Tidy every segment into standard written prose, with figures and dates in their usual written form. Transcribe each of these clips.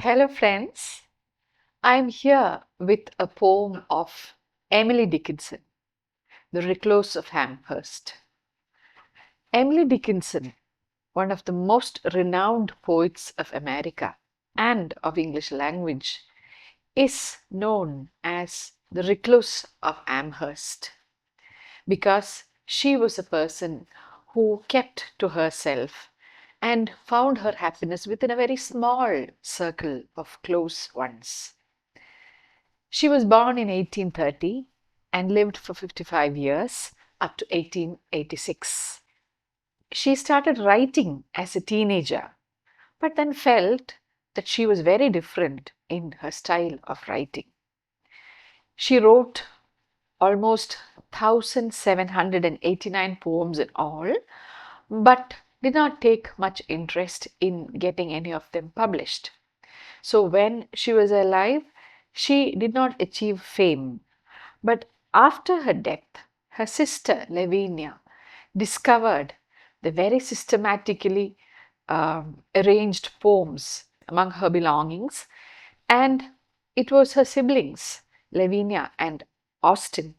Hello, friends. I'm here with a poem of Emily Dickinson, The Recluse of Amherst. Emily Dickinson, one of the most renowned poets of America and of English language, is known as the Recluse of Amherst because she was a person who kept to herself and found her happiness within a very small circle of close ones. She was born in 1830 and lived for 55 years up to 1886. She started writing as a teenager, but then felt that she was very different in her style of writing. She wrote almost 1,789 poems in all, but did not take much interest in getting any of them published. So when she was alive, she did not achieve fame. But after her death, her sister Lavinia discovered the very systematically arranged poems among her belongings, and it was her siblings, Lavinia and Austin,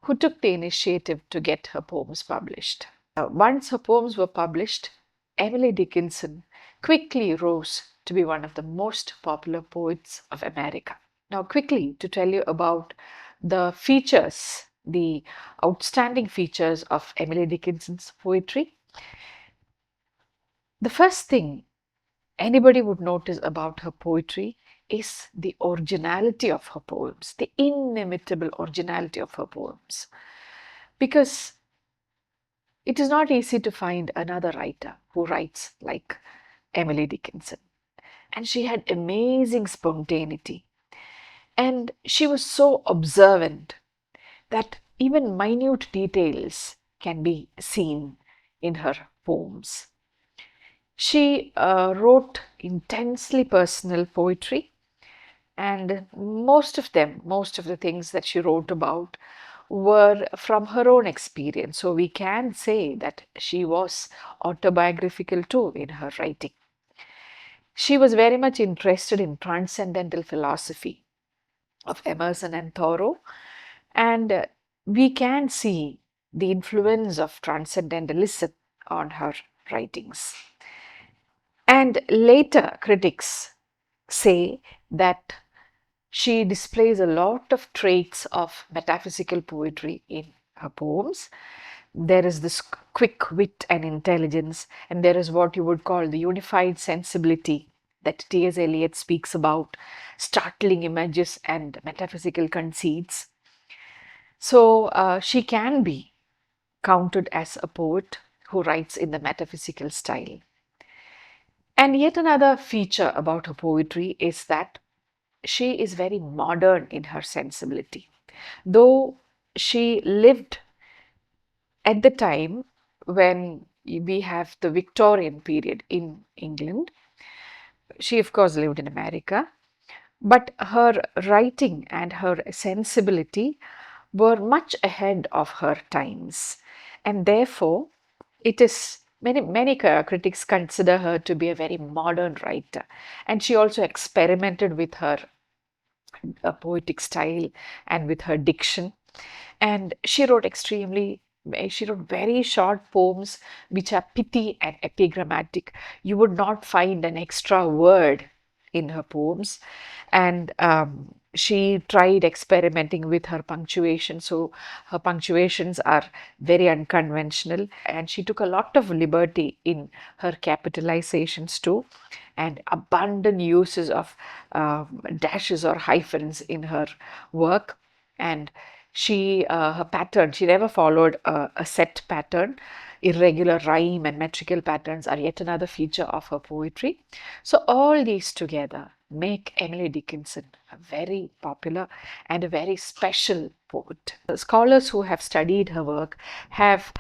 who took the initiative to get her poems published. Once her poems were published, Emily Dickinson quickly rose to be one of the most popular poets of America. Now, quickly to tell you about the features, the outstanding features of Emily Dickinson's poetry. The first thing anybody would notice about her poetry is the originality of her poems, the inimitable originality of her poems. Because it is not easy to find another writer who writes like Emily Dickinson. And she had amazing spontaneity. And she was so observant that even minute details can be seen in her poems. She wrote intensely personal poetry, and most of the things that she wrote about were from her own experience. So we can say that she was autobiographical too in her writing. She was very much interested in transcendental philosophy of Emerson and Thoreau, and we can see the influence of transcendentalism on her writings. And later critics say that she displays a lot of traits of metaphysical poetry in her poems. There is this quick wit and intelligence, and there is what you would call the unified sensibility that T.S. Eliot speaks about, startling images and metaphysical conceits. So she can be counted as a poet who writes in the metaphysical style. And yet another feature about her poetry is that she is very modern in her sensibility. Though she lived at the time when we have the Victorian period in England, she of course lived in America, but her writing and her sensibility were much ahead of her times, and therefore it is many critics consider her to be a very modern writer, and she also experimented with her poetic style and with her diction, and she wrote very short poems which are pithy and epigrammatic. You would not find an extra word in her poems, and she tried experimenting with her punctuation. So her punctuations are very unconventional, and she took a lot of liberty in her capitalizations too, and abundant uses of dashes or hyphens in her work. And her pattern, she never followed a set pattern. Irregular rhyme and metrical patterns are yet another feature of her poetry. So all these together make Emily Dickinson a very popular and a very special poet. The scholars who have studied her work have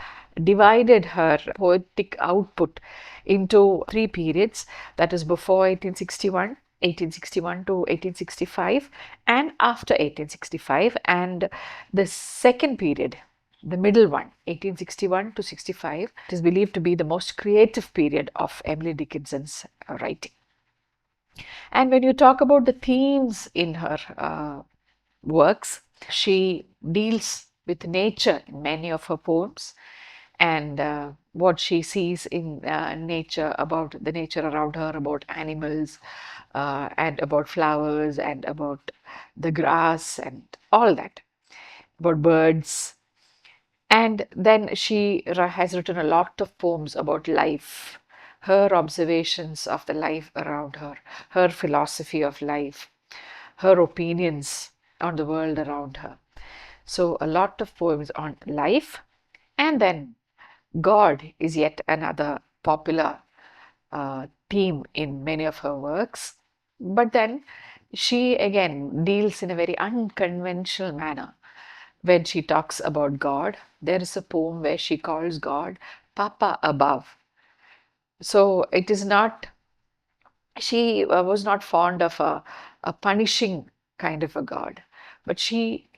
divided her poetic output into three periods, that is before 1861, 1861 to 1865, and after 1865. And the second period, the middle one, 1861 to 65, is believed to be the most creative period of Emily Dickinson's writing. And when you talk about the themes in her works, she deals with nature in many of her poems, and what she sees in nature, about the nature around her, about animals, and about flowers, and about the grass, and all that, about birds. And then she has written a lot of poems about life, her observations of the life around her, her philosophy of life, her opinions on the world around her. So, a lot of poems on life. And then God is yet another popular theme in many of her works. But then she again deals in a very unconventional manner when she talks about God. There is a poem where she calls God Papa above. So it is not, she was not fond of a punishing kind of a God, but she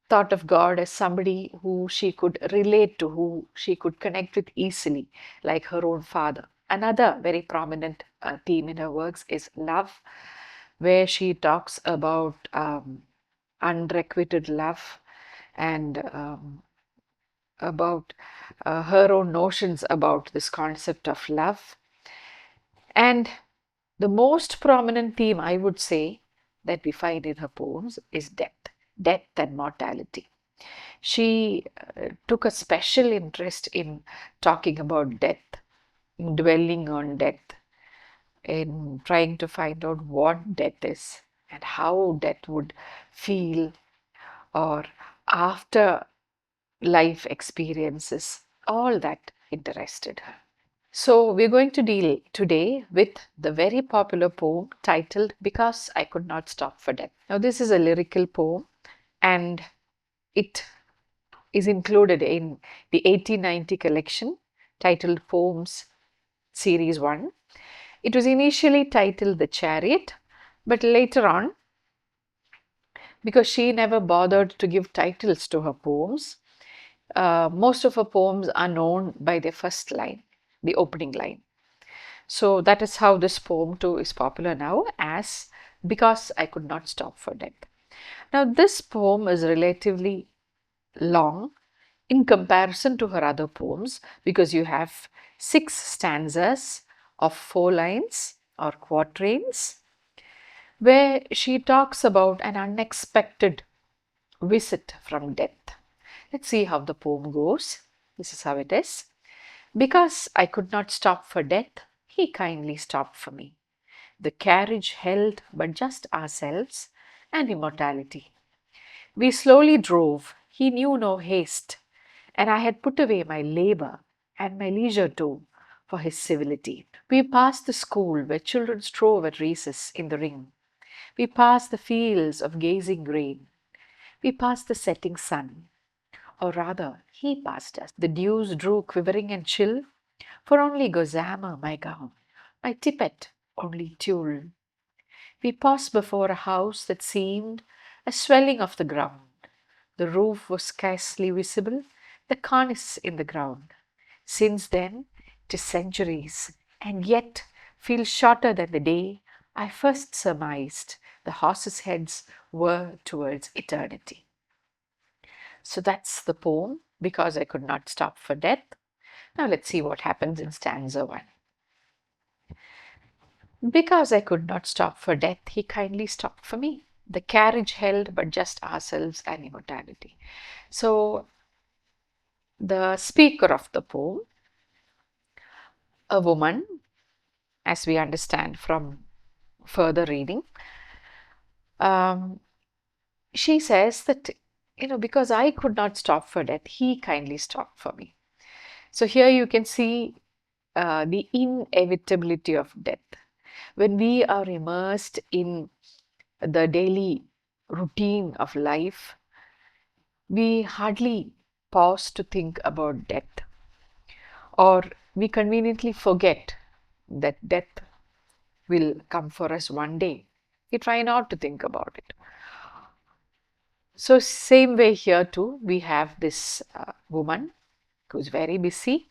thought of God as somebody who she could relate to, who she could connect with easily, like her own father. Another very prominent theme in her works is love, where she talks about unrequited love, and about her own notions about this concept of love. And the most prominent theme, I would say, that we find in her poems is death and mortality. She took a special interest in talking about death, in dwelling on death, in trying to find out what death is and how death would feel, or after life experiences. All that interested her. So, we're going to deal today with the very popular poem titled Because I Could Not Stop for Death. Now, this is a lyrical poem, and it is included in the 1890 collection titled Poems Series 1. It was initially titled The Chariot, but later on, because she never bothered to give titles to her poems, most of her poems are known by their first line, the opening line. So that is how this poem too is popular now as Because I Could Not Stop for Death. Now, this poem is relatively long in comparison to her other poems because you have 6 stanzas of 4 lines or quatrains where she talks about an unexpected visit from death. Let's see how the poem goes. This is how it is. Because I could not stop for death, he kindly stopped for me. The carriage held but just ourselves and immortality. We slowly drove, he knew no haste, and I had put away my labor and my leisure too for his civility. We passed the school where children strove at recess in the ring. We passed the fields of gazing grain. We passed the setting sun, or rather, he passed us. The dews drew quivering and chill, for only gossamer my gown, my tippet only tulle. We paused before a house that seemed a swelling of the ground. The roof was scarcely visible, the cornice in the ground. Since then, 'tis centuries, and yet feels shorter than the day I first surmised the horses' heads were towards eternity. So that's the poem, Because I Could Not Stop for Death. Now let's see what happens in stanza 1. Because I could not stop for death, he kindly stopped for me. The carriage held but just ourselves and immortality. So the speaker of the poem, a woman, as we understand from further reading, um, she says that, because I could not stop for death, he kindly stopped for me. So here you can see the inevitability of death. When we are immersed in the daily routine of life, we hardly pause to think about death, or we conveniently forget that death will come for us one day. We try not to think about it. So, same way here too, we have this woman who's very busy,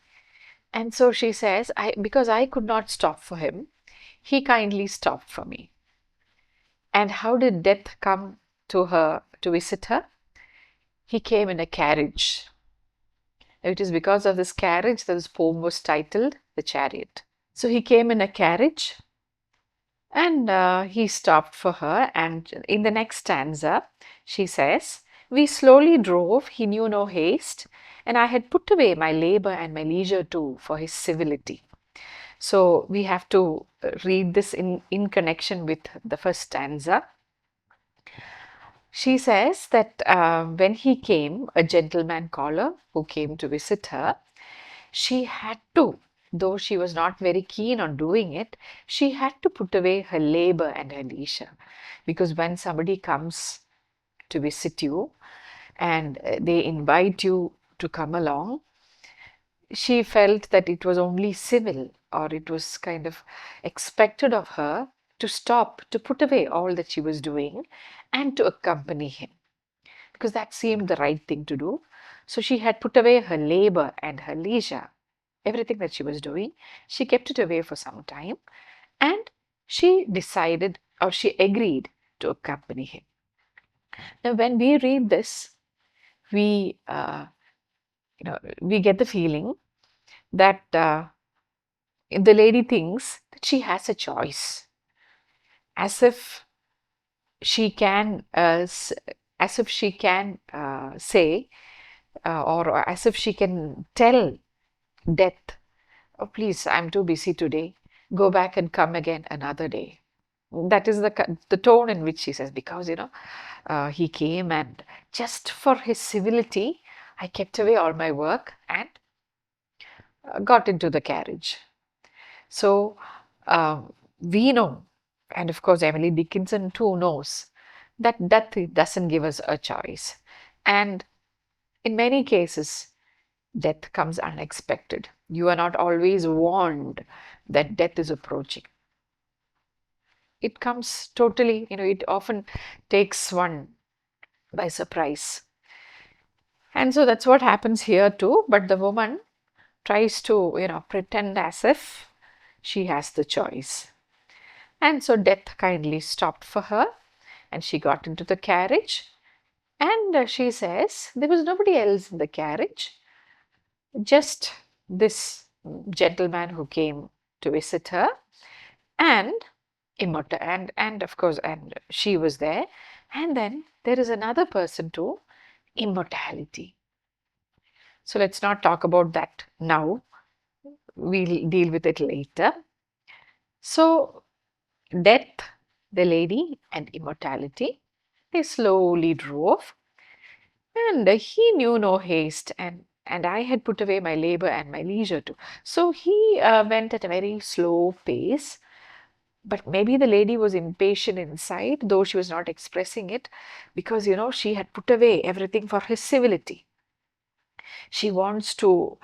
and so she says, because I could not stop for him, He kindly stopped for me. And how did Death come to her to visit her? He came in a carriage. It is because of this carriage that this poem was titled The Chariot. So he came in a carriage and he stopped for her. And in the next stanza, she says, "We slowly drove, he knew no haste, and I had put away my labor and my leisure too for his civility." So we have to read this in connection with the first stanza. She says that when he came, a gentleman caller who came to visit her, she had to, though she was not very keen on doing it, she had to put away her labor and her leisure. Because when somebody comes to visit you and they invite you to come along, she felt that it was only civil, or it was kind of expected of her to stop, to put away all that she was doing and to accompany him, because that seemed the right thing to do. So she had put away her labor and her leisure, everything that she was doing. She kept it away for some time and she decided, or she agreed to accompany him. Now, when we read this, we, we get the feeling that the lady thinks that she has a choice, as if she can, as if she can say, or as if she can tell Death, "Oh, please, I'm too busy today. Go back and come again another day." That is the tone in which she says, because he came and just for his civility, I kept away all my work and got into the carriage. So we know, and of course Emily Dickinson too knows, that death doesn't give us a choice, and in many cases death comes unexpected. You are not always warned that death is approaching. It comes totally, it often takes one by surprise. And so that's what happens here too. But the woman tries to, pretend as if she has the choice. And so death kindly stopped for her and she got into the carriage. And she says there was nobody else in the carriage, just this gentleman who came to visit her and immortal, and of course, and she was there. And then there is another person too, immortality. So let's not talk about that now. We'll deal with it later. So death, the lady, and immortality, they slowly drove, and he knew no haste, and I had put away my labor and my leisure too. So he went at a very slow pace. But maybe the lady was impatient inside, though she was not expressing it, because she had put away everything for his civility. She wants to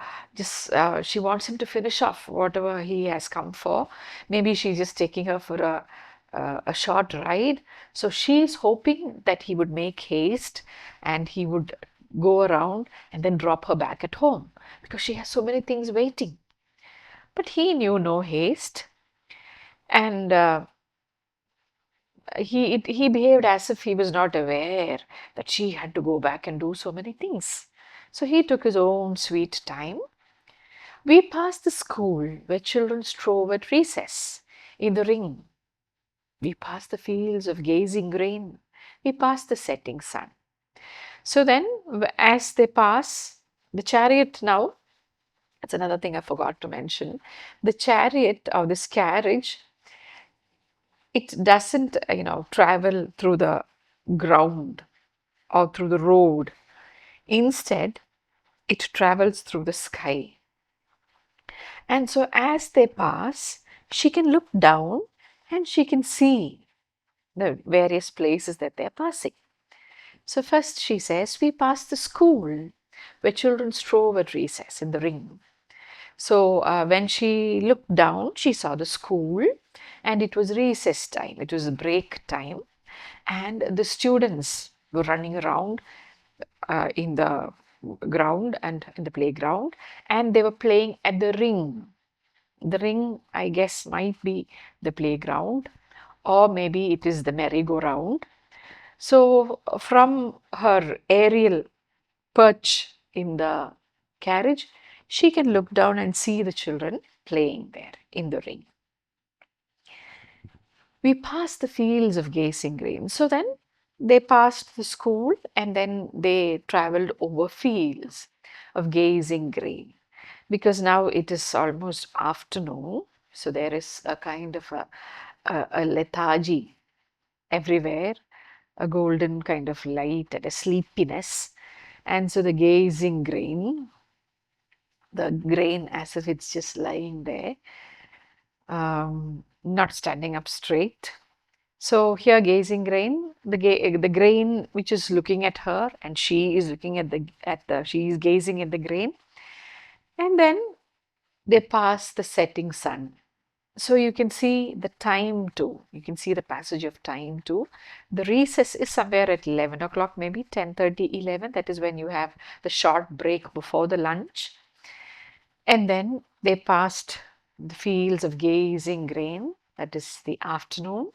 she wants him to finish off whatever he has come for. Maybe she's just taking her for a short ride. So she's hoping that he would make haste and he would go around and then drop her back at home because she has so many things waiting. But he knew no haste, and he behaved as if he was not aware that she had to go back and do so many things. So he took his own sweet time. We passed the school where children strove at recess in the ring. We passed the fields of gazing grain. We passed the setting sun. So then, as they pass, the chariot now, that's another thing I forgot to mention. The chariot or this carriage, it doesn't, travel through the ground or through the road. Instead, it travels through the sky. And so as they pass, she can look down and she can see the various places that they're passing. So first she says, we passed the school where children strove at recess in the ring. So when she looked down, she saw the school and it was recess time. It was break time. And the students were running around in the ground and in the playground, and they were playing at the ring. The ring, I guess, might be the playground, or maybe it is the merry-go-round. So, from her aerial perch in the carriage, she can look down and see the children playing there in the ring. We passed the fields of gazing grain. So then they passed the school and then they traveled over fields of gazing grain because now it is almost afternoon. So there is a kind of a lethargy everywhere, a golden kind of light and a sleepiness. And so the grain as if it's just lying there, not standing up straight. So here gazing grain, the grain which is looking at her and she is looking she is gazing at the grain. And then they pass the setting sun. So you can see the time too. You can see the passage of time too. The recess is somewhere at 11 o'clock, maybe 10:30, 11. That is when you have the short break before the lunch. And then they passed the fields of gazing grain. That is the afternoon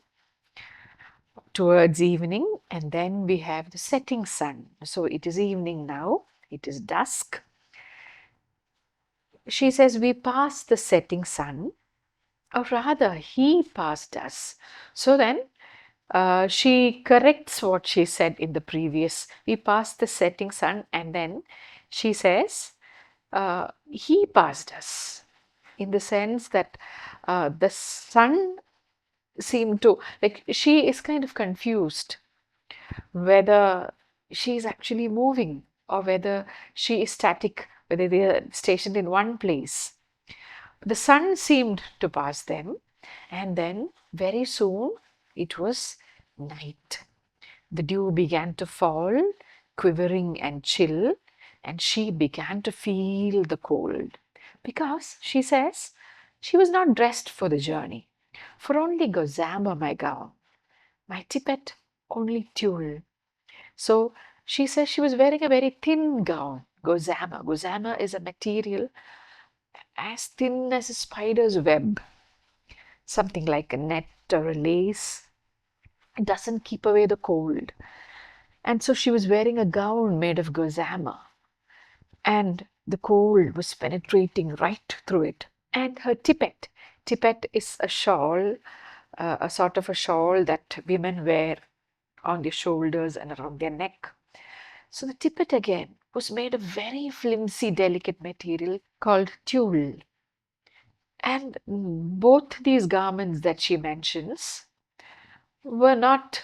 towards evening. And then we have the setting sun. So it is evening now. It is dusk. She says, we passed the setting sun, or rather, he passed us. So then she corrects what she said in the previous. We passed the setting sun, and then she says, he passed us, in the sense that the sun seemed to, like, she is kind of confused whether she is actually moving or whether she is static, whether they are stationed in one place. The sun seemed to pass them, and then very soon it was night. The dew began to fall, quivering and chill, and she began to feel the cold because, she says, she was not dressed for the journey. For only gossamer my gown, my tippet only tulle. So she says she was wearing a very thin gown, gossamer. Gossamer is a material as thin as a spider's web, something like a net or a lace. It doesn't keep away the cold. And so she was wearing a gown made of gossamer, and the cold was penetrating right through it. And her tippet is a shawl, a sort of a shawl that women wear on their shoulders and around their neck. So the tippet again was made of very flimsy, delicate material called tulle. And both these garments that she mentions were not,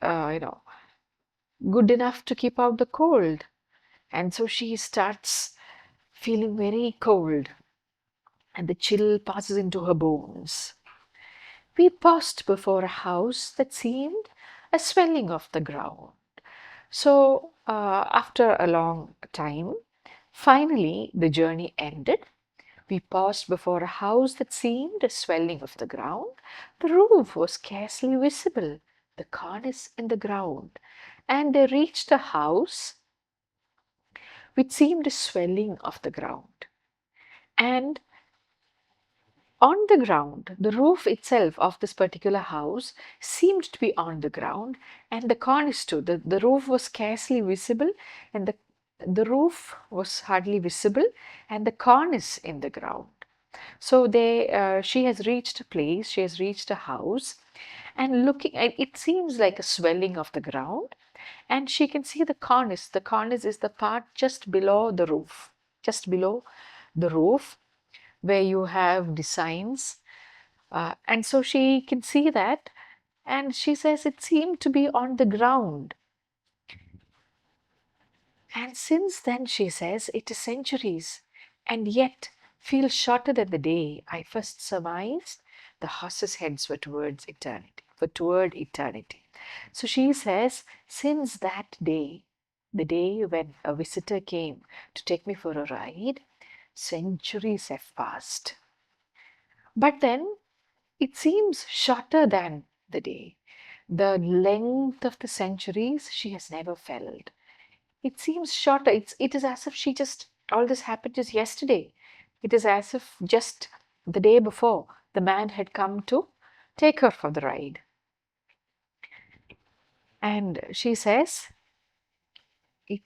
uh, you know, good enough to keep out the cold. And so she starts feeling very cold, and the chill passes into her bones. We paused before a house that seemed a swelling of the ground. So, after a long time, finally the journey ended. We paused before a house that seemed a swelling of the ground. The roof was scarcely visible, the cornice in the ground, and they reached a house which seemed a swelling of the ground. And on the ground, the roof itself of this particular house seemed to be on the ground, and the cornice too. The roof was scarcely visible, and the roof was hardly visible, and the cornice in the ground. So she has reached a place, she has reached a house, and looking, it seems like a swelling of the ground, and she can see the cornice. The cornice is the part just below the roof, just below the roof, where you have designs. And so she can see that, and she says it seemed to be on the ground. And since then, she says, it is centuries, and yet feels shorter than the day I first surmised the horses' heads were towards eternity, were toward eternity. So she says, since that day, the day when a visitor came to take me for a ride, centuries have passed. But then it seems shorter than the day. The length of the centuries she has never felt. It seems shorter. It is as if she just, all this happened just yesterday. It is as if just The day before, the man had come to take her for the ride. And she says,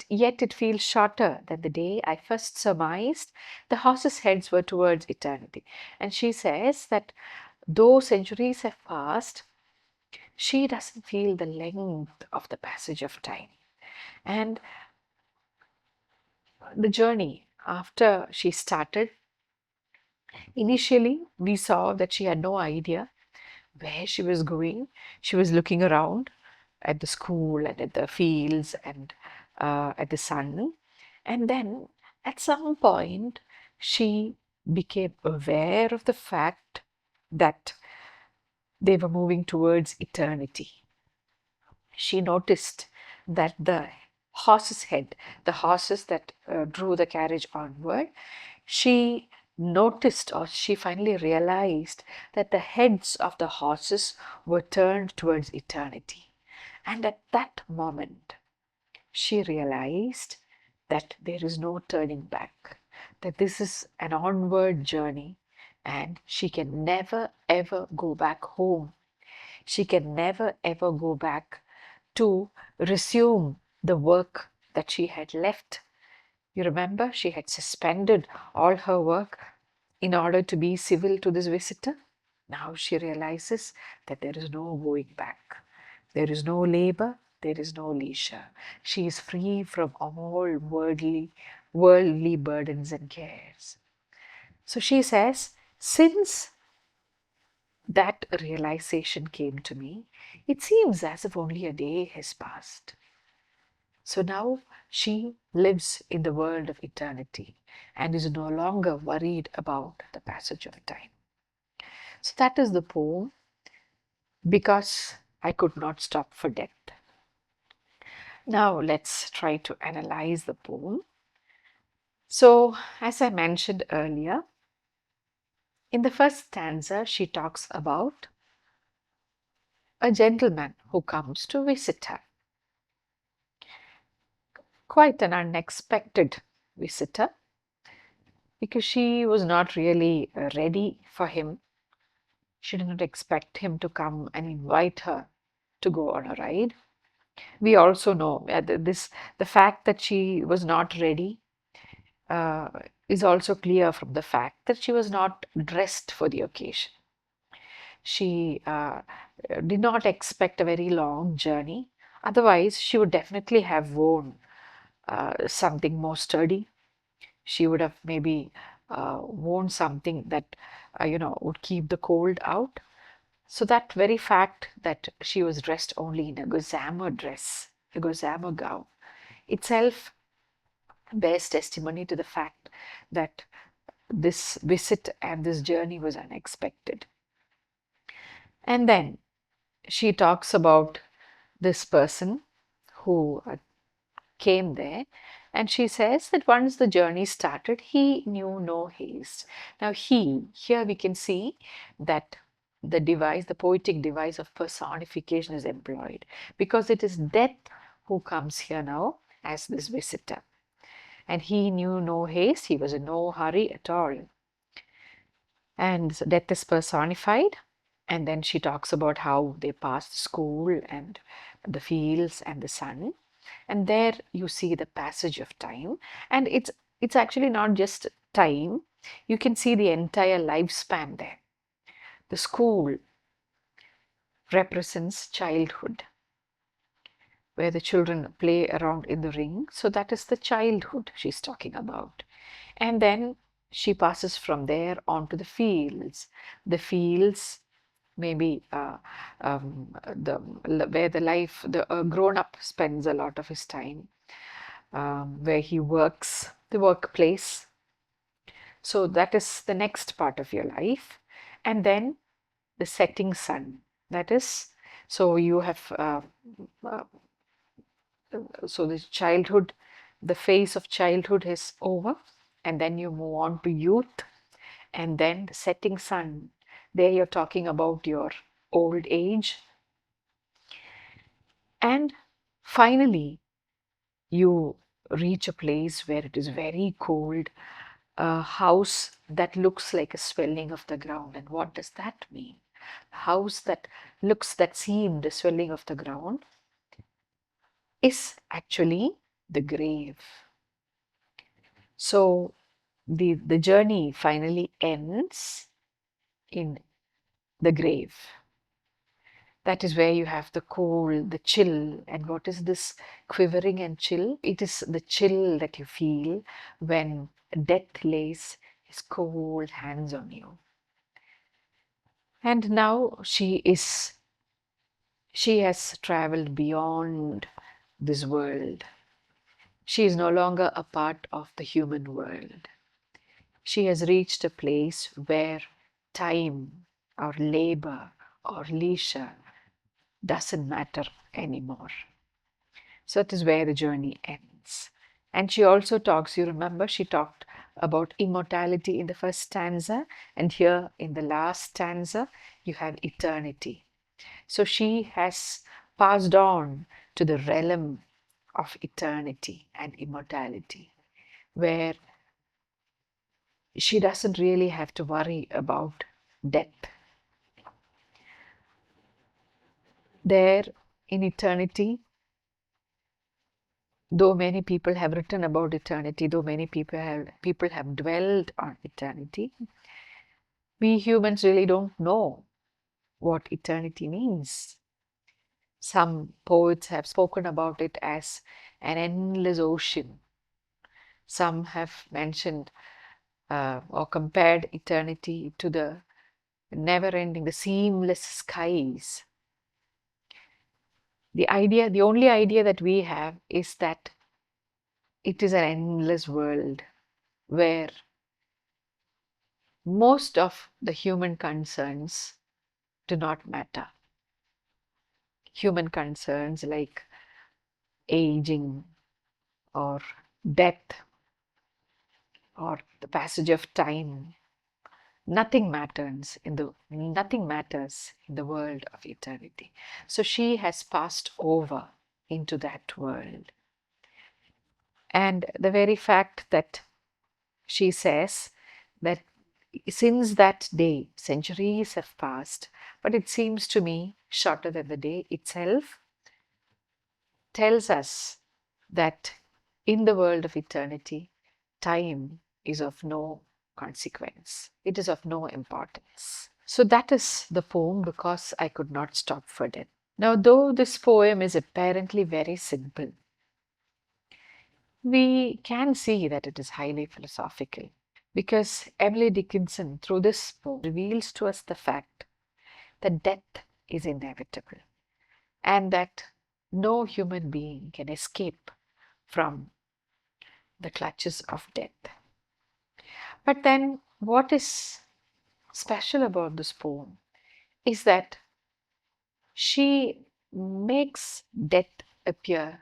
yet it feels shorter than the day I first surmised the horses' heads were towards eternity. And she says that though centuries have passed, she doesn't feel the length of the passage of time. And the journey after she started, initially we saw that she had no idea where she was going. She was looking around at the school and at the fields and at the sun. And then at some point, she became aware of the fact that they were moving towards eternity. She noticed that the horse's head, the horses that drew the carriage onward, she noticed, or she finally realized, that the heads of the horses were turned towards eternity. And at that moment, she realized that there is no turning back, that this is an onward journey, and she can never ever go back home. She can never ever go back to resume the work that she had left. You remember, she had suspended all her work in order to be civil to this visitor. Now she realizes that there is no going back. There is no labor, there is no leisure. She is free from all worldly burdens and cares. So she says, since that realization came to me, it seems as if only a day has passed. So now she lives in the world of eternity and is no longer worried about the passage of time. So that is the poem, Because I Could Not Stop for Death. Now let's try to analyze the poem. So, as I mentioned earlier, in the first stanza, she talks about a gentleman who comes to visit her. Quite an unexpected visitor, because she was not really ready for him. She did not expect him to come and invite her to go on a ride. We also know the fact that she was not ready uh, is also clear from the fact that she was not dressed for the occasion. She did not expect a very long journey. Otherwise, she would definitely have worn something more sturdy. She would have maybe worn something that would keep the cold out. So that very fact that she was dressed only in a gossamer dress, a gossamer gown, itself bears testimony to the fact that this visit and this journey was unexpected. And then she talks about this person who came there, and she says that once the journey started, he knew no haste. Now, here we can see that the poetic device of personification is employed, because it is death who comes here now as this visitor. And he knew no haste, he was in no hurry at all. And so death is personified. And then she talks about how they passed the school and the fields and the sun. And there you see the passage of time. And it's actually not just time. You can see the entire lifespan there. The school represents childhood, where the children play around in the ring. So that is the childhood she's talking about. And then she passes from there on to the fields. The fields, maybe where the grown-up spends a lot of his time, where he works, the workplace. So that is the next part of your life. And then the setting sun. That is, so you have uh, so the childhood, the phase of childhood is over, and then you move on to youth, and then the setting sun. There you're talking about your old age, and finally you reach a place where it is very cold, a house that looks like a swelling of the ground. And what does that mean? A house that seemed a swelling of the ground is actually the grave. So the journey finally ends in the grave. That is where you have the cold, the chill. And what is this quivering and chill? It is the chill that you feel when death lays his cold hands on you. And now she has traveled beyond this world. She is no longer a part of the human world. She has reached a place where time or labor or leisure doesn't matter anymore. So that is where the journey ends. And she also talks, you remember, she talked about immortality in the first stanza, and here in the last stanza, you have eternity. So she has passed on to the realm of eternity and immortality, where she doesn't really have to worry about death. There in eternity, though many people have written about eternity, though many people have dwelled on eternity, we humans really don't know what eternity means. Some poets have spoken about it as an endless ocean. Some have mentioned or compared eternity to the never-ending, the seamless skies. The only idea that we have is that it is an endless world where most of the human concerns do not matter. Human concerns like aging or death or the passage of time, nothing matters in the world of eternity. So she has passed over into that world. And the very fact that she says that since that day, centuries have passed, but it seems to me shorter than the day itself, tells us that in the world of eternity, time is of no consequence. It is of no importance. So that is the poem because I could not stop for death. Now, though this poem is apparently very simple, we can see that it is highly philosophical because Emily Dickinson, through this poem, reveals to us the fact that death is inevitable and that no human being can escape from the clutches of death. But then, what is special about this poem is that she makes death appear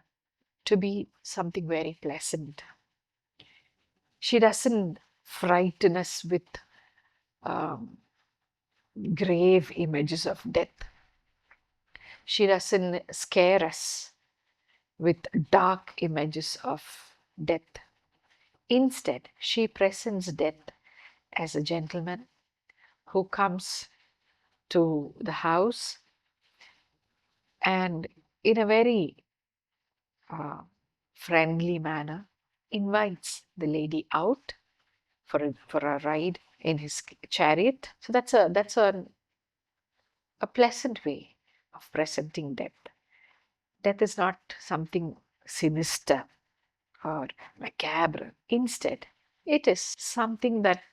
to be something very pleasant. She doesn't frighten us with um, grave images of death. She doesn't scare us with dark images of death. Instead, she presents death as a gentleman who comes to the house and, in a very uh, friendly manner, invites the lady out for a ride in his chariot. So a pleasant way of presenting death. Death is not something sinister or macabre. Instead, it is something that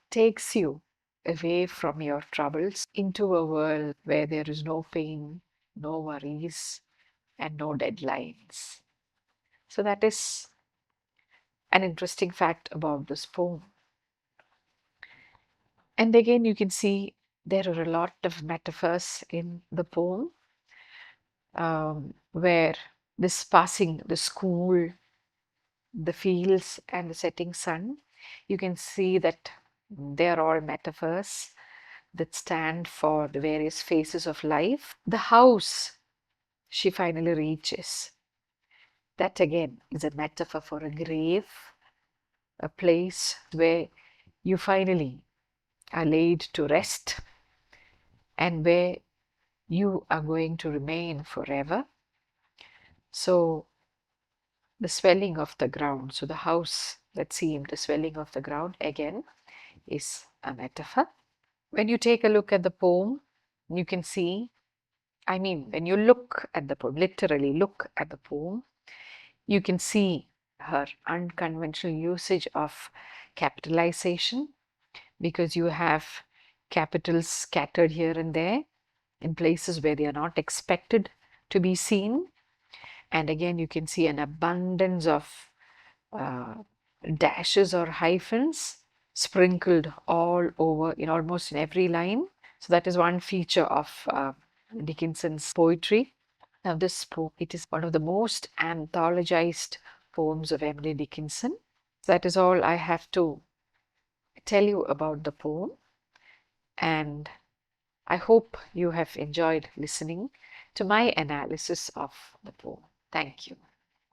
takes you away from your troubles into a world where there is no pain, no worries, and no deadlines. So, that is an interesting fact about this poem. And again, you can see there are a lot of metaphors in the poem where this passing, the school, the fields, and the setting sun, you can see that they are all metaphors that stand for the various phases of life. The house she finally reaches, that again is a metaphor for a grave, a place where you finally are laid to rest and where you are going to remain forever. So the swelling of the ground, so the house that seemed the swelling of the ground again is a metaphor. When you take a look at the poem, you can see, when you look at the poem, literally look at the poem, you can see her unconventional usage of capitalization, because you have capitals scattered here and there in places where they are not expected to be seen. And again, you can see an abundance of uh, dashes or hyphens sprinkled all over in almost in every line. So that is one feature of Dickinson's poetry. Now, this poem, it is one of the most anthologized poems of Emily Dickinson. That is all I have to tell you about the poem, and I hope you have enjoyed listening to my analysis of the poem. Thank you.